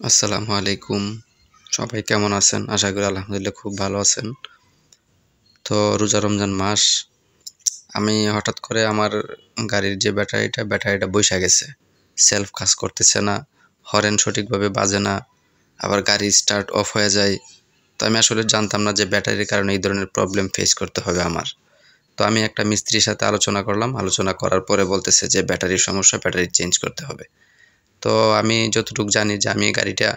আসসালামু আলাইকুম। সবাই কেমন আছেন? আশা করি আলহামদুলিল্লাহ খুব ভালো আছেন। তো রোজা রমজান মাস। আমি হঠাৎ করে আমার গাড়ির যে ব্যাটারিটা বইসা গেছে। সেলফ কাজ করতেছে না, হরেন সঠিকভাবে বাজে না, আবার গাড়ি স্টার্ট অফ হয়ে যায়। তো আমি আসলে জানতাম না যে ব্যাটারির কারণে এই ধরনের প্রবলেম ফেস করতে হবে আমার। তো আমি একটা মিস্ত্রির সাথে আলোচনা করলাম। আলোচনা করার পরে বলতেছে যে ব্যাটারির সমস্যা, ব্যাটারি চেঞ্জ করতে হবে। তো আমি যতটুকু জানি যে আমি এই গাড়িটা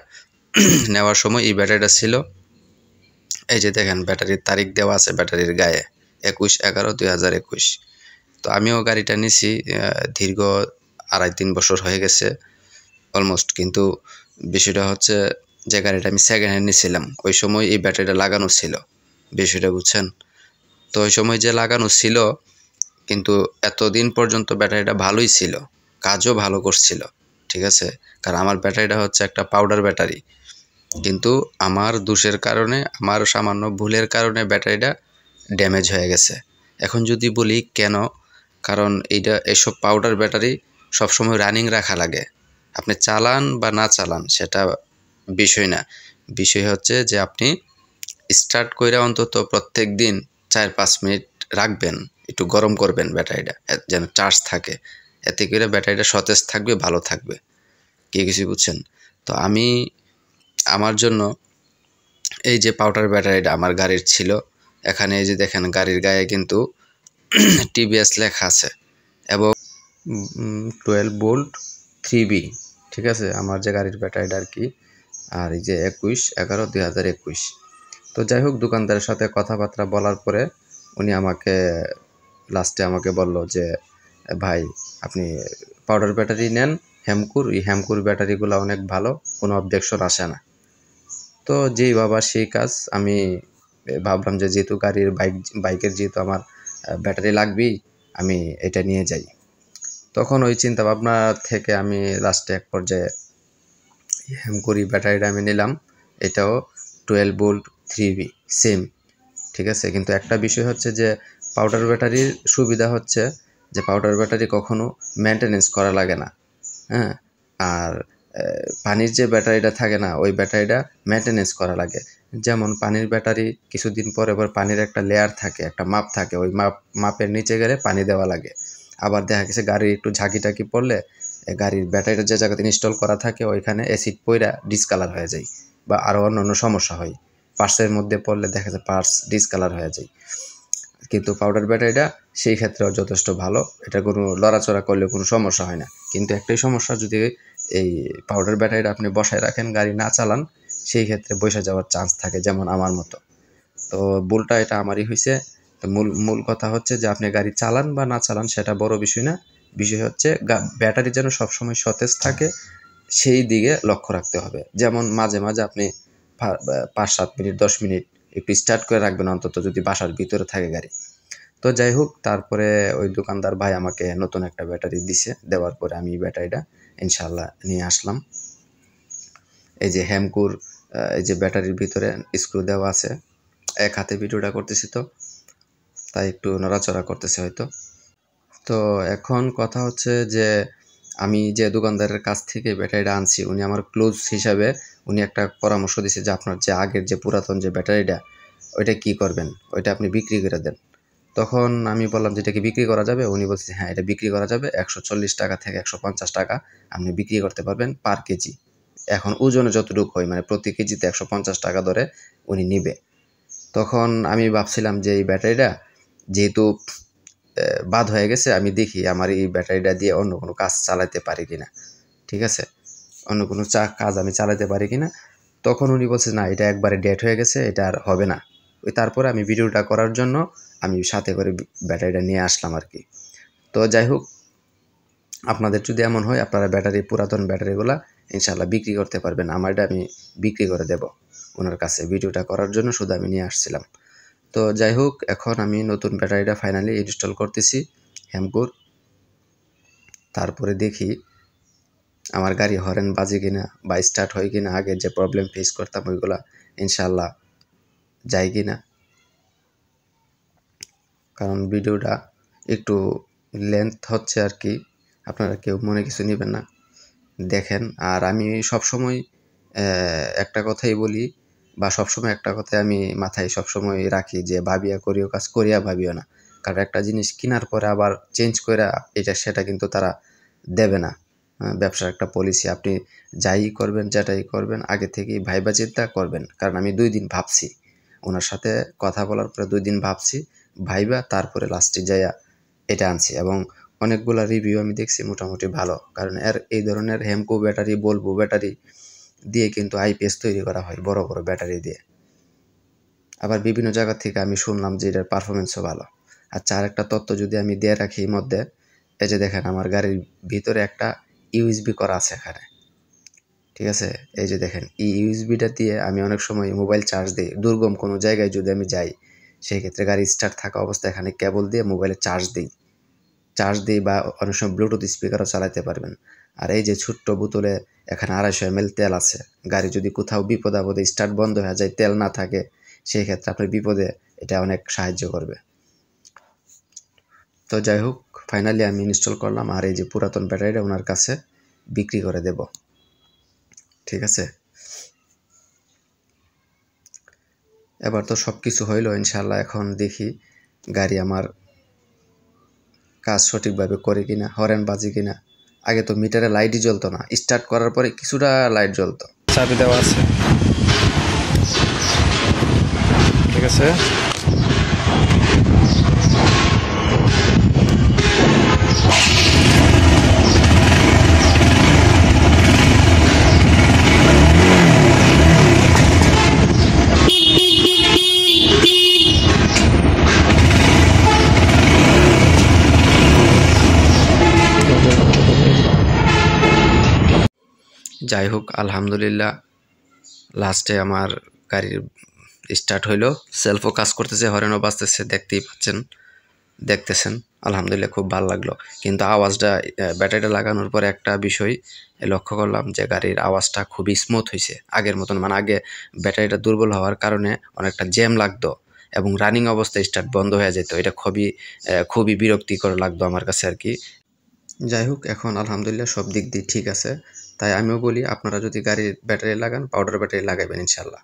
নেওয়ার সময় এই ব্যাটারিটা ছিল। এই যে দেখেন ব্যাটারির তারিখ দেওয়া আছে ব্যাটারির গায়ে ২১/১১/২০২১। তো আমিও গাড়িটা নিছি দীর্ঘ ২.৫-৩ বছর হয়ে গেছে অলমোস্ট। কিন্তু বিষয়টা হচ্ছে যে গাড়িটা আমি সেকেন্ড হ্যান্ড নিছিলাম ওই সময় এই ব্যাটারিটা লাগানো ছিল। বিষয়টা বুঝছেন? তো ওই সময় যে লাগানো ছিল কিন্তু এতদিন পর্যন্ত ব্যাটারিটা ভালোই ছিল, কাজও ভালো করছিল। ঠিক আছে? কারণ আমার ব্যাটারিটা হচ্ছে একটা পাউডার ব্যাটারি। কিন্তু আমার দোষের কারণে, আমার সামান্য ভুলের কারণে ব্যাটারিটা ড্যামেজ হয়ে গেছে। এখন যদি বলি কেন? কারণ এসব পাউডার ব্যাটারি সবসময় রানিং রাখা লাগে। আপনি চালান বা না চালান সেটা বিষয় না। বিষয় হচ্ছে যে আপনি স্টার্ট কইরা অন্তত প্রত্যেকদিন ৪-৫ মিনিট রাখবেন। একটু গরম করবেন ব্যাটারিটা যেন চার্জ থাকে। এতে করে ব্যাটারিটা সতেজ থাকবে, ভালো থাকবে। কি কিছু বুঝছেন? তো আমি আমার জন্য এই যে পাউডার ব্যাটারিটা আমার গাড়ির ছিল, এখানে এই যে দেখেন গাড়ির গায়ে কিন্তু টিভিএস লেখা আছে এবং 12 ভোল্ট 3B। ঠিক আছে? আমার যে গাড়ির ব্যাটারিটা আরকি। আর এই যে ২১/১১/২০২১। তো যাই হোক দোকানদারের সাথে কথাবার্তা বলার পরে উনি লাস্টে আমাকে বলল যে, "ভাই আপনি পাউডার ব্যাটারি নেন হেমকুর, এই হেমকুর ব্যাটারিগুলা অনেক ভালো, কোনো অবজেকশন আসে না।" তো যেই ভাবা সেই কাজ। আমি ভাবলাম যে যেহেতু বাইকের যেহেতু আমার ব্যাটারি লাগবেই, আমি এটা নিয়ে যাই। তখন ওই চিন্তাভাবনা থেকে আমি লাস্টে এক পর্যায়ে হেমকরি ব্যাটারিটা আমি নিলাম। এটাও 12 ভোল্ট 3B সেম। ঠিক আছে? কিন্তু একটা বিষয় হচ্ছে যে পাউডার ব্যাটারির সুবিধা হচ্ছে যে পাউডার ব্যাটারি কখনো মেইনটেনেন্স করা লাগে না। হ্যাঁ? আর পানির যে ব্যাটারিটা থাকে না ওই ব্যাটারিটা মেইনটেনেন্স করা লাগে। যেমন পানির ব্যাটারি কিছুদিন পরে পানির একটা লেয়ার থাকে, একটা মাপ থাকে। ওই মাপের নিচে গেলে পানি দেওয়া লাগে। আবার দেখা গেছে গাড়ির একটু ঝাঁকি-টাকি পড়লে গাড়ির ব্যাটারিটা যে জায়গাতে ইনস্টল করা থাকে ওইখানে অ্যাসিড পইড়া ডিসকালার হয়ে যায় বা আরও অন্যান্য সমস্যা হয়। পার্টসের মধ্যে পড়লে দেখা যায় পার্টস ডিসকালার হয়ে যায়। কিন্তু পাউডার ব্যাটারিটা সেই ক্ষেত্রেও যথেষ্ট ভালো। এটা কোনো লড়াচড়া করলে কোনো সমস্যা হয় না। কিন্তু একটাই সমস্যা, যদি এই পাউডার ব্যাটারিটা আপনি বসায় রাখেন, গাড়ি না চালান, সেই ক্ষেত্রে বইসা যাওয়ার চান্স থাকে, যেমন আমার মতো। তো ভুলটা এটা আমারই হইছে। তো মূল কথা হচ্ছে যে আপনি গাড়ি চালান বা না চালান সেটা বড় বিষয় না। বিষয় হচ্ছে ব্যাটারি যেন সবসময় সতেজ থাকে, সেই দিকে লক্ষ্য রাখতে হবে। যেমন মাঝে, মাঝে আপনি ৫-৭ মিনিট ১০ মিনিট একটু স্টার্ট করে রাখবেন অন্তত, যদি বাসার ভিতরে থাকে গাড়ি। তো যাই হোক তারপরে ওই দোকানদার ভাই আমাকে নতুন একটা ব্যাটারি দিছে। দেওয়ার পরে আমি ব্যাটারিটা ইনশাআল্লাহ নিয়ে আসলাম। এই যে হেমকুর এই যে ব্যাটারির ভিতরে স্ক্রু দেওয়া আছে। এক হাতে ভিডিওটা করতেছি তো, তাই একটু নড়াচড়া করতেছে হয়তো। তো এখন কথা হচ্ছে যে আমি যে দোকানদারের কাছ থেকে ব্যাটারিটা আনছি উনি আমার ক্লোজ হিসাবে উনি একটা পরামর্শ দিছে যে আপনার যে আগের যে পুরাতন যে ব্যাটারিটা ওইটা কি করবেন? ওইটা আপনি বিক্রি করে দেন। তখন আমি বললাম যে, "এটা কি বিক্রি করা যাবে?" উনি বলছে, "হ্যাঁ, এটা বিক্রি করা যাবে। ৳১৪০ থেকে ৳১৫০ আপনি বিক্রি করতে পারবেন পার কেজি।" এখন ওজনে যতটুকু হয় মানে প্রতি কেজিতে ৳১৫০ ধরে উনি নিবে। তখন আমি ভাবছিলাম যে এই ব্যাটারিটা যেহেতু বাদ হয়ে গেছে, আমি দেখি আমার এই ব্যাটারিটা দিয়ে অন্য কোনো কাজ চালাতে পারি কিনা। ঠিক আছে? অন্য কোনো কাজ আমি চালাতে পারি কিনা। তখন উনি বলছে, "না, এটা একবারে ডেড হয়ে গেছে, এটা আর হবে না।" তারপরে আমি ভিডিওটা করার জন্য আমি সাথে করে ব্যাটারিটা নিয়ে আসলাম আরকি। তো যাই হোক, আপনাদের যদি এমন হয় আপনারা পুরাতন ব্যাটারিগুলা ইনশাআল্লাহ বিক্রি করতে পারবেন। আমারটা আমি বিক্রি করে দেব উনার কাছে। ভিডিওটা করার জন্য শুধু আমি নিয়ে আসছিলাম। তো যাই হোক, এখন আমি নতুন ব্যাটারিটা ফাইনালি ইনস্টল করতেছি হেমকোর। তারপরে দেখি আমার গাড়ি হর্ন বাজে কিনা বা স্টার্ট হয় কিনা, আগের যে প্রবলেম ফেস করতাম ওইগুলা ইনশাআল্লাহ যায় কিনা। কারণ ভিডিওটা একটু লেন্থ হচ্ছে আরকি। আপনারা কেউ মনে কিছু নিবেন না। দেখেন। আর আমি সবসময় একটা কথাই বলি বা সবসময় একটা কথাই আমি মাথায় সবসময় রাখি যে ভাবিয়া করিও কাজ, করিয়া ভাবিও না। কারণ একটা জিনিস কিনার পরে আবার চেঞ্জ কইরা সেটা কিন্তু তারা দেবে না। ব্যবসার একটা পলিসি। আপনি যাই করবেন, যেটাই করবেন আগে থেকেই ভাইবা চিন্তা করবেন। কারণ আমি ২ দিন ভাবছি। উনার সাথে কথা বলার পরে ২ দিন ভাবছি। ভাইবা তারপরে লাস্টে যাইয়া এটা আনছি এবং অনেকগুলা রিভিউ আমি দেখছি মোটামুটি ভালো। কারণ এই ধরনের হেমকো ব্যাটারি, ভলভো ব্যাটারি দিয়ে কিন্তু আইপিএস তৈরি করা হয়, বড় বড় ব্যাটারি দিয়ে। আবার বিভিন্ন জায়গা থেকে আমি শুনলাম যে এটার পারফরমেন্সও ভালো। আচ্ছা, আরেকটা তথ্য যদি আমি দিয়ে রাখি এর মধ্যে, এই যে দেখেন আমার গাড়ির ভিতরে একটা ইউএসবি করা আছে এখানে। ঠিক আছে? এই যে দেখেন এই ইউএসবিটা দিয়ে আমি অনেক সময় মোবাইল চার্জ দিই। দুর্গম কোনো জায়গায় যদি আমি যাই, সেই ক্ষেত্রে গাড়ি স্টার্ট থাকা অবস্থায় এখানে কেবল দিয়ে মোবাইলে চার্জ দিই বা অনেক সময় ব্লুটুথ স্পিকারও চালাতে পারবেন। আর এই যে ছোট্ট বোতলে এখানে 250 ml তেল আছে। গাড়ি যদি কোথাও বিপদ-আপদে স্টার্ট বন্ধ হয়ে যায়, তেল না থাকে, সেই ক্ষেত্রে আপনার বিপদে এটা অনেক সাহায্য করবে। তো যাই হোক, ফাইনালি আমি ইনস্টল করলাম আর এই যে পুরাতন ব্যাটারিটা ওনার কাছে বিক্রি করে দেব। ঠিক আছে? এবার তো সব কিছু হইল ইনশাআল্লাহ। এখন দেখি গাড়ি আমার কাজ সঠিকভাবে করে কিনা, হরেন বাজে কিনা। আগে তো মিটারে লাইটই জ্বলতো না, স্টার্ট করার পরে কিছুটা লাইট জ্বলতো। চাবি দেওয়া আছে, ঠিক আছে। যাই হোক, আলহামদুলিল্লাহ লাস্টে আমার গাড়ির স্টার্ট হইলো, সেলফও কাজ করতেছে, হরেনও বাজতেছে, দেখতেছেন। আলহামদুলিল্লাহ খুব ভালো লাগলো। কিন্তু আওয়াজটা ব্যাটারিটা লাগানোর পরে একটা বিষয় লক্ষ্য করলাম যে গাড়ির আওয়াজটা খুবই স্মুথ হয়েছে আগের মতন। মানে আগে ব্যাটারিটা দুর্বল হওয়ার কারণে অনেকটা জ্যাম লাগতো এবং রানিং অবস্থায় স্টার্ট বন্ধ হয়ে যেত। এটা খুবই বিরক্তিকর লাগতো আমার কাছে আর কি। যাই হোক, এখন আলহামদুলিল্লাহ সব দিক দিয়ে ঠিক আছে। তাই আমিও বলি আপনারা যদি গাড়ির ব্যাটারি লাগান, পাউডার ব্যাটারি লাগাবেন ইনশাল্লাহ।